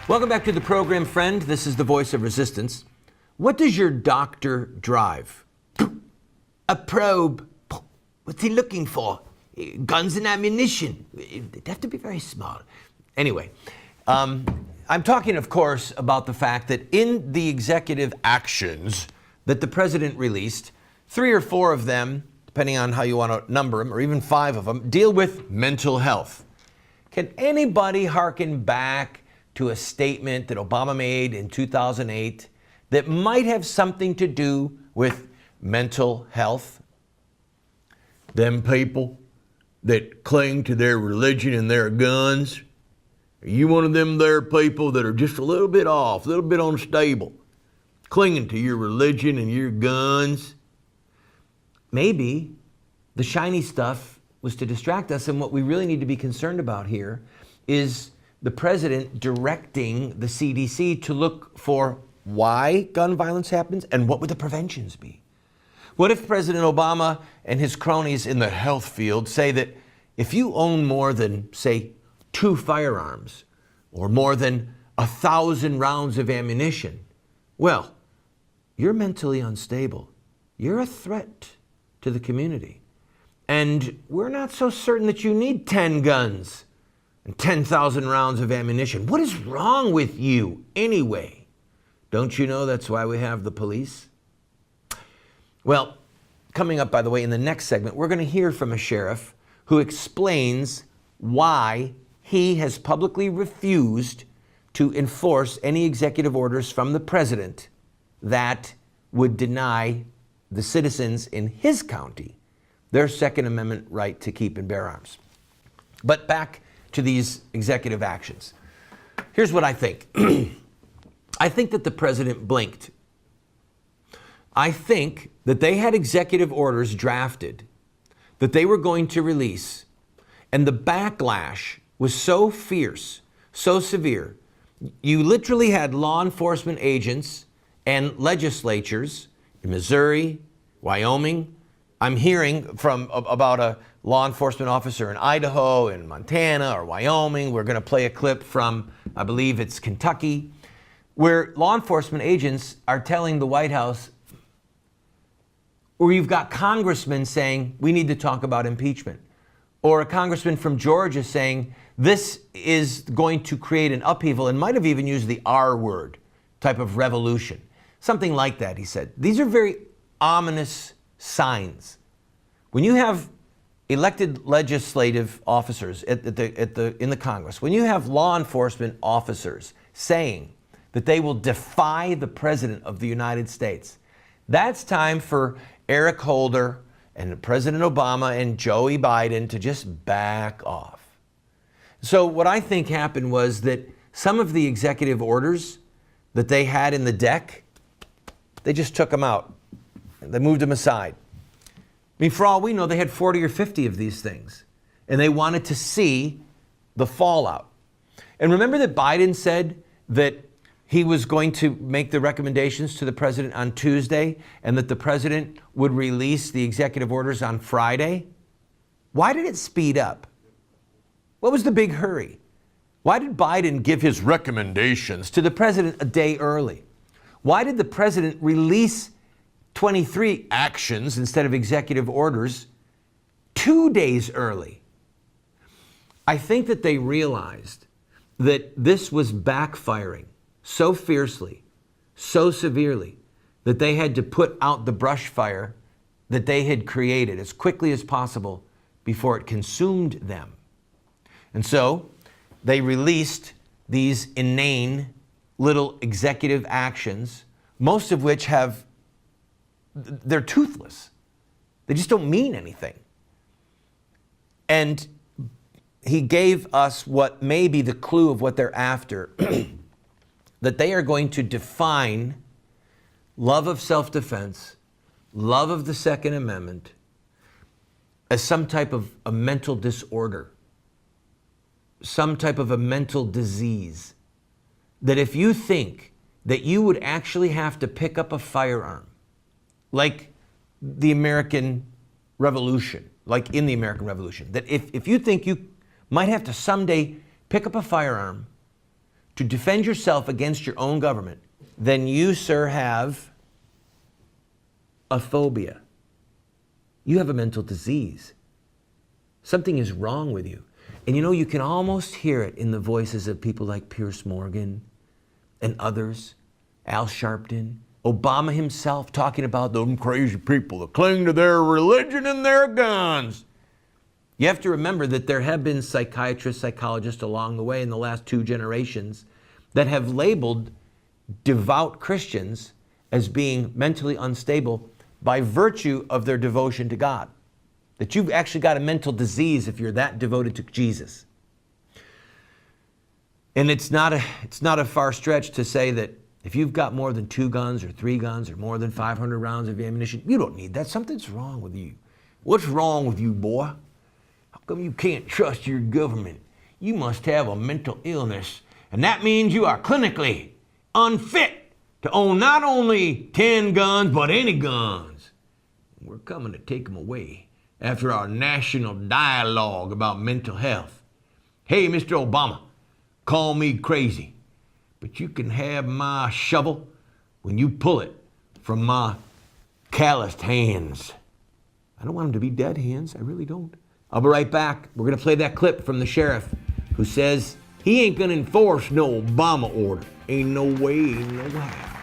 Welcome back to the program, friend. This is the voice of resistance. What does your doctor drive? A probe. What's he looking for? Guns and ammunition. They'd have to be very small. Anyway, I'm talking, of course, about the fact that in the executive actions that the president released, 3 or 4 of them, depending on how you want to number them, or even 5 of them, deal with mental health. Can anybody hearken back to a statement that Obama made in 2008 that might have something to do with mental health? Them people that cling to their religion and their guns, are you one of them there people that are just a little bit off, a little bit unstable, clinging to your religion and your guns? Maybe the shiny stuff was to distract us, and what we really need to be concerned about here is the president directing the CDC to look for why gun violence happens and what would the preventions be. What if President Obama and his cronies in the health field say that if you own more than, say, 2 firearms or more than 1,000 rounds of ammunition, well, you're mentally unstable. You're a threat to the community. And we're not so certain that you need 10 guns and 10,000 rounds of ammunition. What is wrong with you anyway? Don't you know that's why we have the police? Well, coming up, by the way, in the next segment, we're going to hear from a sheriff who explains why he has publicly refused to enforce any executive orders from the president that would deny the citizens in his county their Second Amendment right to keep and bear arms. But back to these executive actions. Here's what I think. I think that the president blinked. I think that they had executive orders drafted that they were going to release, and the backlash was so fierce, so severe. You literally had law enforcement agents and legislatures in Missouri, Wyoming. I'm hearing from about a law enforcement officer in Idaho, in Montana, or Wyoming. We're going to play a clip from, I believe it's Kentucky, where law enforcement agents are telling the White House, or you've got congressmen saying, we need to talk about impeachment. Or a congressman from Georgia saying, this is going to create an upheaval, and might have even used the R word, type of revolution. Something like that, he said. These are very ominous signs. When you have elected legislative officers in the Congress, when you have law enforcement officers saying that they will defy the President of the United States, that's time for Eric Holder and President Obama and Joey Biden to just back off. So what I think happened was that some of the executive orders that they had in the deck, they just took them out. They moved them aside. I mean, for all we know, they had 40 or 50 of these things, and they wanted to see the fallout. And remember that Biden said that he was going to make the recommendations to the president on Tuesday, and that the president would release the executive orders on Friday? Why did it speed up? What was the big hurry? Why did Biden give his recommendations to the president a day early? Why did the president release 23 actions instead of executive orders 2 days early? I think that they realized that this was backfiring so fiercely, so severely, that they had to put out the brush fire that they had created as quickly as possible before it consumed them. And so they released these inane little executive actions, most of which they're toothless. They just don't mean anything. And he gave us what may be the clue of what they're after, that they are going to define love of self-defense, love of the Second Amendment, as some type of a mental disorder, some type of a mental disease. That if you think that you would actually have to pick up a firearm, like the American Revolution, like in the American Revolution, that if you think you might have to someday pick up a firearm to defend yourself against your own government, then you, sir, have a phobia. You have a mental disease. Something is wrong with you. And you know, you can almost hear it in the voices of people like Pierce Morgan and others, Al Sharpton, Obama himself talking about them crazy people that cling to their religion and their guns. You have to remember that there have been psychiatrists, psychologists along the way in the last 2 generations that have labeled devout Christians as being mentally unstable by virtue of their devotion to God. That you've actually got a mental disease if you're that devoted to Jesus. And it's not a far stretch to say that if you've got more than 2 guns or 3 guns or more than 500 rounds of ammunition, you don't need that. Something's wrong with you. What's wrong with you, boy? How come you can't trust your government? You must have a mental illness, and that means you are clinically unfit to own not only 10 guns, but any guns. We're coming to take them away after our national dialogue about mental health. Hey, Mr. Obama, call me crazy, but you can have my shovel when you pull it from my calloused hands. I don't want them to be dead hands. I really don't. I'll be right back. We're going to play that clip from the sheriff who says he ain't going to enforce no Obama order. Ain't no way, ain't no how.